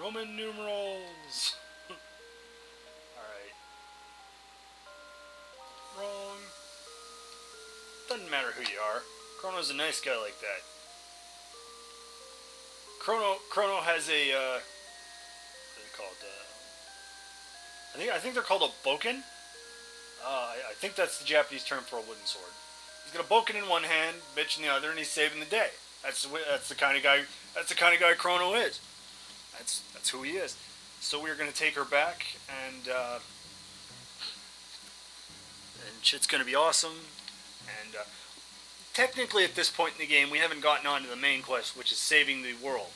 Roman numerals. Alright. Wrong. Doesn't matter who you are. Chrono's a nice guy like that. Chrono has a what are they called? I think they're called a boken. I think that's the Japanese term for a wooden sword. He's got a boken in one hand, bitch in the other, and he's saving the day. That's the kind of guy. That's the kind of guy Chrono is. That's who he is. So we're gonna take her back, and shit's gonna be awesome. And technically, at this point in the game, we haven't gotten on to the main quest, which is saving the world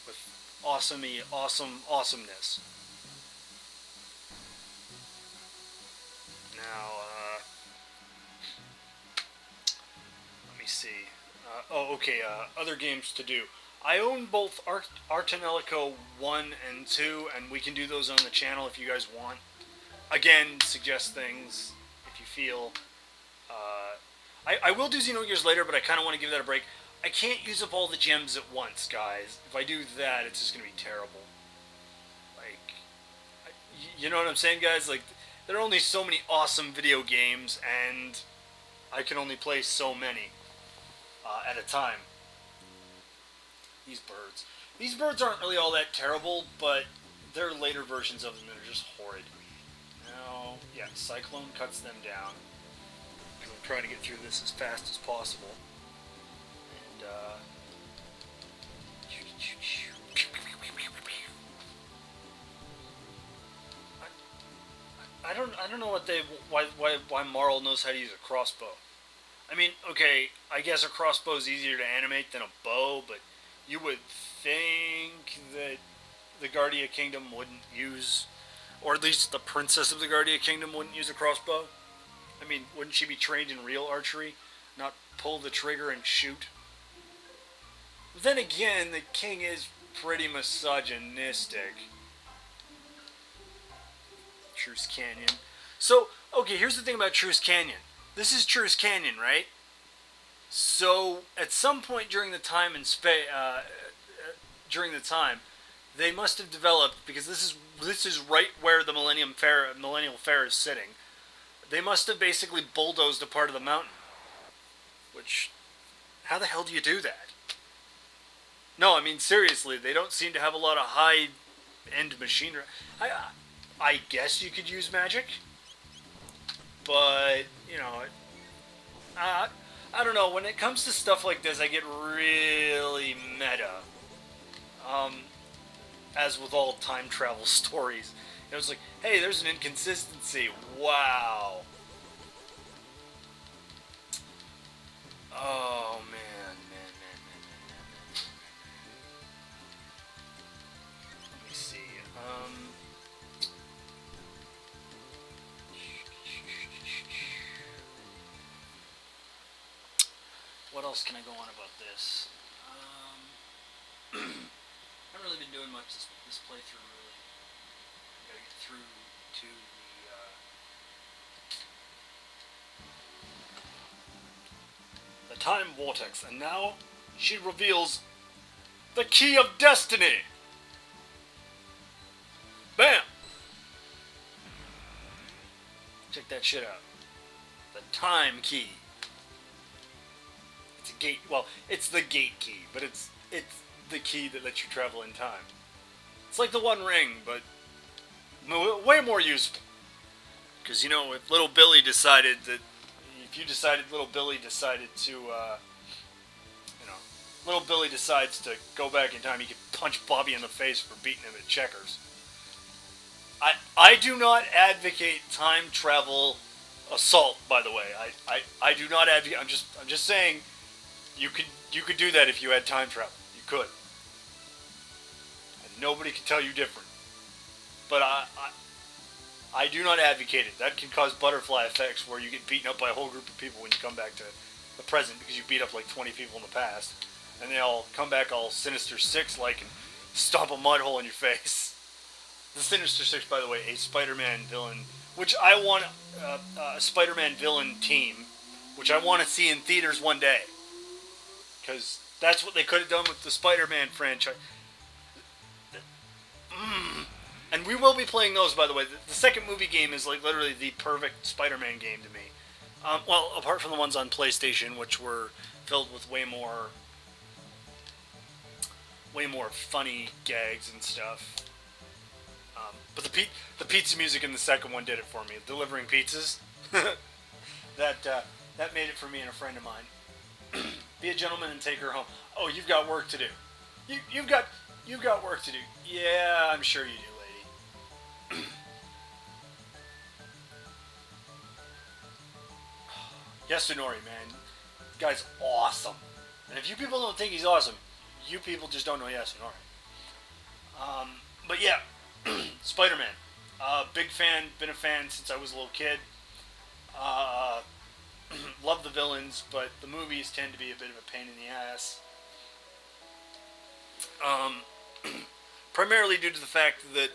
with awesomeness. Now, let me see. Okay. Other games to do. I own both Artanelico 1 and 2, and we can do those on the channel if you guys want. Again, suggest things if you feel. I will do Xenogears later, but I kind of want to give that a break. I can't use up all the gems at once, guys. If I do that, it's just going to be terrible. Like, you know what I'm saying, guys? Like, there are only so many awesome video games, and I can only play so many at a time. These birds. These birds aren't really all that terrible, but there are later versions of them that are just horrid. Now, yeah, Cyclone cuts them down. Because I'm trying to get through this as fast as possible. And, I don't know why Marl knows how to use a crossbow. I mean, okay, I guess a crossbow is easier to animate than a bow, but you would think that the Guardia Kingdom wouldn't use, or at least the Princess of the Guardia Kingdom wouldn't use a crossbow. I mean, wouldn't she be trained in real archery, not pull the trigger and shoot? But then again, the king is pretty misogynistic. Truce Canyon. So, okay, here's the thing about Truce Canyon. This is Truce Canyon, right? So, at some point during the time they must have developed, because this is right where the Millennial Fair is sitting. They must have basically bulldozed a part of the mountain. Which, how the hell do you do that? No, I mean seriously, they don't seem to have a lot of high-end machinery. I guess you could use magic, but you know, I don't know. When it comes to stuff like this, I get really meta. As with all time travel stories, it was like, hey, there's an inconsistency. Wow. Oh man. Let me see. What else can I go on about this? I haven't really been doing much this playthrough, really. I gotta get through to the Time Vortex, and now she reveals the Key of Destiny! Bam! Check that shit out. The Time Key. It's a gate. Well, it's the gate key, but it's the key that lets you travel in time. It's like the One Ring, but way more useful. Because, you know, if Little Billy decided to, Little Billy decides to go back in time, he could punch Bobby in the face for beating him at checkers. I do not advocate time travel assault, by the way. I do not advocate. I'm just saying you could do that if you had time travel. You could. And nobody can tell you different. But I do not advocate it. That can cause butterfly effects where you get beaten up by a whole group of people when you come back to the present because you beat up like 20 people in the past. And they all come back all Sinister Six-like and stomp a mud hole in your face. The Sinister Six, by the way, a Spider-Man villain, which I want a Spider-Man villain team, which I want to see in theaters one day. Because that's what they could have done with the Spider-Man franchise. And we will be playing those, by the way. The second movie game is like literally the perfect Spider-Man game to me. Well, apart from the ones on PlayStation, which were filled with way more funny gags and stuff. But the pizza music in the second one did it for me. Delivering pizzas, that made it for me and a friend of mine. Be a gentleman and take her home. Oh, you've got work to do. You've got work to do. Yeah, I'm sure you do, lady. Yasunori, man, guy's awesome. And if you people don't think he's awesome, you people just don't know Yasunori. But yeah, Spider-Man. Big fan, been a fan since I was a little kid. Love the villains, but the movies tend to be a bit of a pain in the ass. Primarily due to the fact that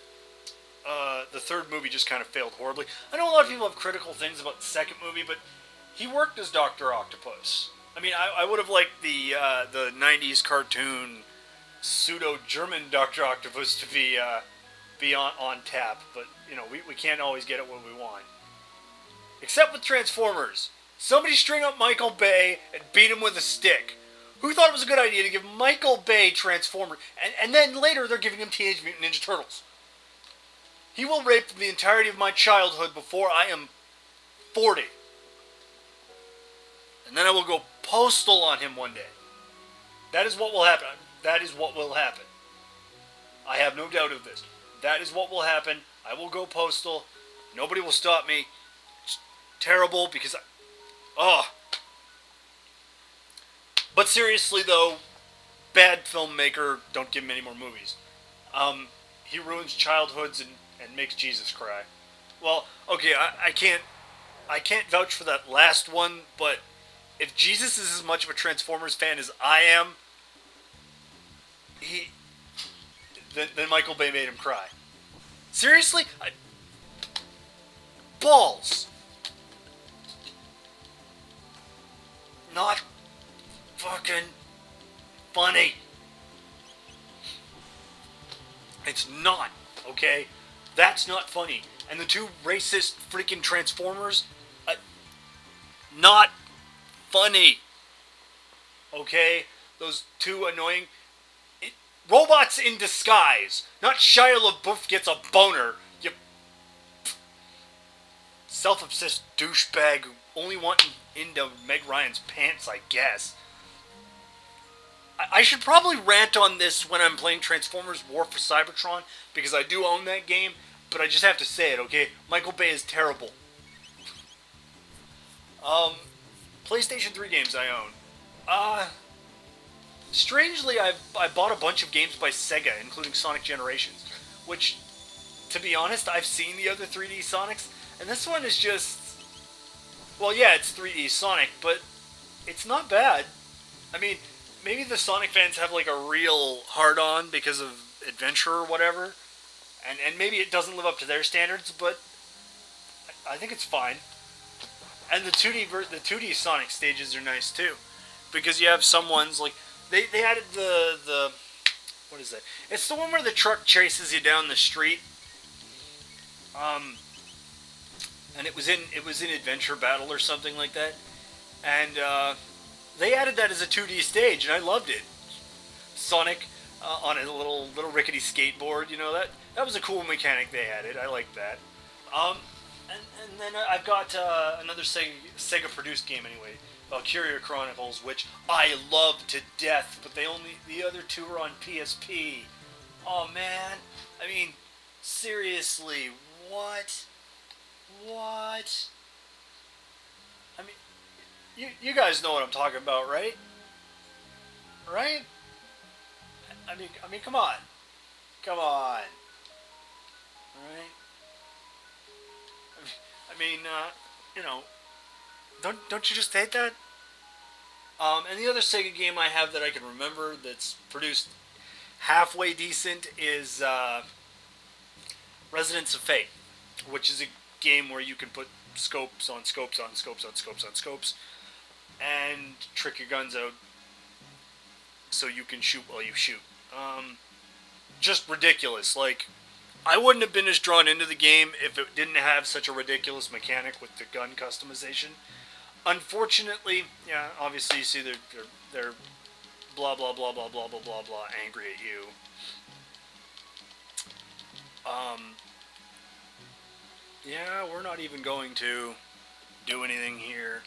the third movie just kind of failed horribly. I know a lot of people have critical things about the second movie, but he worked as Dr. Octopus. I mean, I would have liked the 90s cartoon pseudo-German Dr. Octopus to be on tap, but, you know, we can't always get it when we want. Except with Transformers. Somebody string up Michael Bay and beat him with a stick. Who thought it was a good idea to give Michael Bay Transformers, and then later they're giving him Teenage Mutant Ninja Turtles? He will rape the entirety of my childhood before I am 40. And then I will go postal on him one day. That is what will happen. That is what will happen. I have no doubt of this. That is what will happen. I will go postal. Nobody will stop me. It's terrible because But seriously though, bad filmmaker, don't give him any more movies. He ruins childhoods and makes Jesus cry. Well, okay, I can't vouch for that last one, but if Jesus is as much of a Transformers fan as I am, then Michael Bay made him cry. Seriously? Balls. Not fucking funny. It's not, okay? That's not funny. And the two racist freaking Transformers, not funny. Okay? Those two annoying robots in disguise. Not Shia LaBeouf gets a boner. You self-obsessed douchebag who only wanted into Meg Ryan's pants, I guess. I should probably rant on this when I'm playing Transformers War for Cybertron, because I do own that game, but I just have to say it, okay? Michael Bay is terrible. PlayStation 3 games I own. Strangely, I bought a bunch of games by Sega, including Sonic Generations, which, to be honest, I've seen the other 3D Sonics, and this one is just... Well, yeah, it's 3D Sonic, but it's not bad. I mean, maybe the Sonic fans have like a real hard-on because of Adventure or whatever, and maybe it doesn't live up to their standards, but I think it's fine. And the 2D Sonic stages are nice too, because you have some ones like they added the what is that? It's the one where the truck chases you down the street. And it was in Adventure Battle or something like that, and they added that as a 2D stage, and I loved it. Sonic on a little rickety skateboard, you know, that was a cool mechanic they added. I liked that. And then I've got another Sega produced game anyway, Valkyria Chronicles, which I love to death, but the other two are on PSP. Oh man, I mean, seriously, what? I mean, you guys know what I'm talking about, right? Right? I mean, come on, all right? I mean, you know, don't you just hate that? And the other Sega game I have that I can remember that's produced halfway decent is Residents of Fate, which is a game where you can put scopes on scopes on scopes on scopes on scopes and trick your guns out so you can shoot while you shoot. Just ridiculous. Like, I wouldn't have been as drawn into the game if it didn't have such a ridiculous mechanic with the gun customization. Unfortunately, yeah, obviously you see they're blah blah blah blah blah blah blah blah angry at you. Um, yeah, we're not even going to do anything here.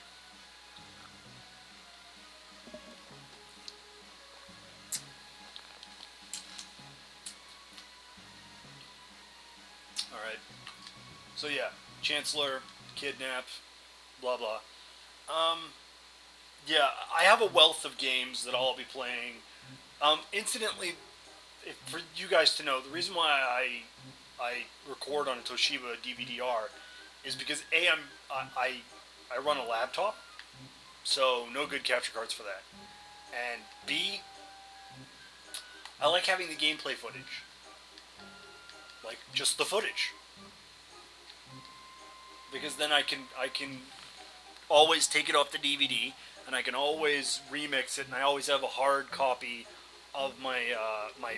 All right. So yeah, Chancellor, kidnap, blah blah. Um, yeah, I have a wealth of games that I'll be playing. Incidentally, for you guys to know, the reason why I record on a Toshiba DVD-R is because I run a laptop, so no good capture cards for that. And B, I like having the gameplay footage, like just the footage, because then I can always take it off the DVD and I can always remix it, and I always have a hard copy of my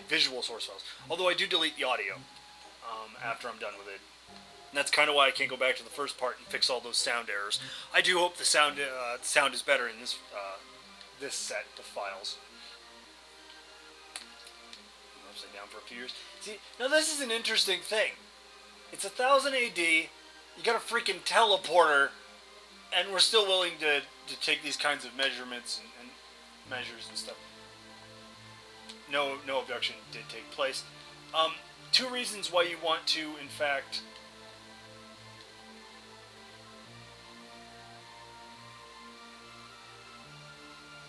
visual source files. Although I do delete the audio after I'm done with it. And that's kind of why I can't go back to the first part and fix all those sound errors. I do hope the sound is better in this set of files. Upside down for a few years. See, now this is an interesting thing. It's 1000 AD. You got a freaking teleporter, and we're still willing to take these kinds of measurements and measures and stuff. No abduction did take place. Two reasons why you want to, in fact,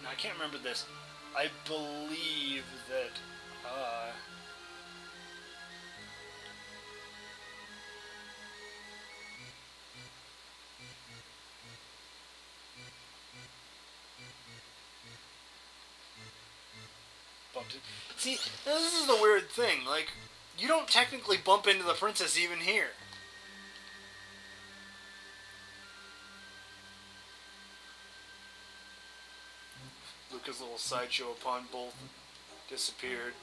now I can't remember this. I believe that bumped it. See, now this is the weird thing. Like, you don't technically bump into the princess even here. Luca's little sideshow upon both disappeared.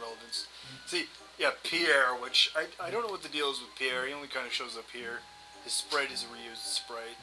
Relevance. See, yeah, Pierre, which I don't know what the deal is with Pierre. He only kind of shows up here. His sprite is a reused sprite.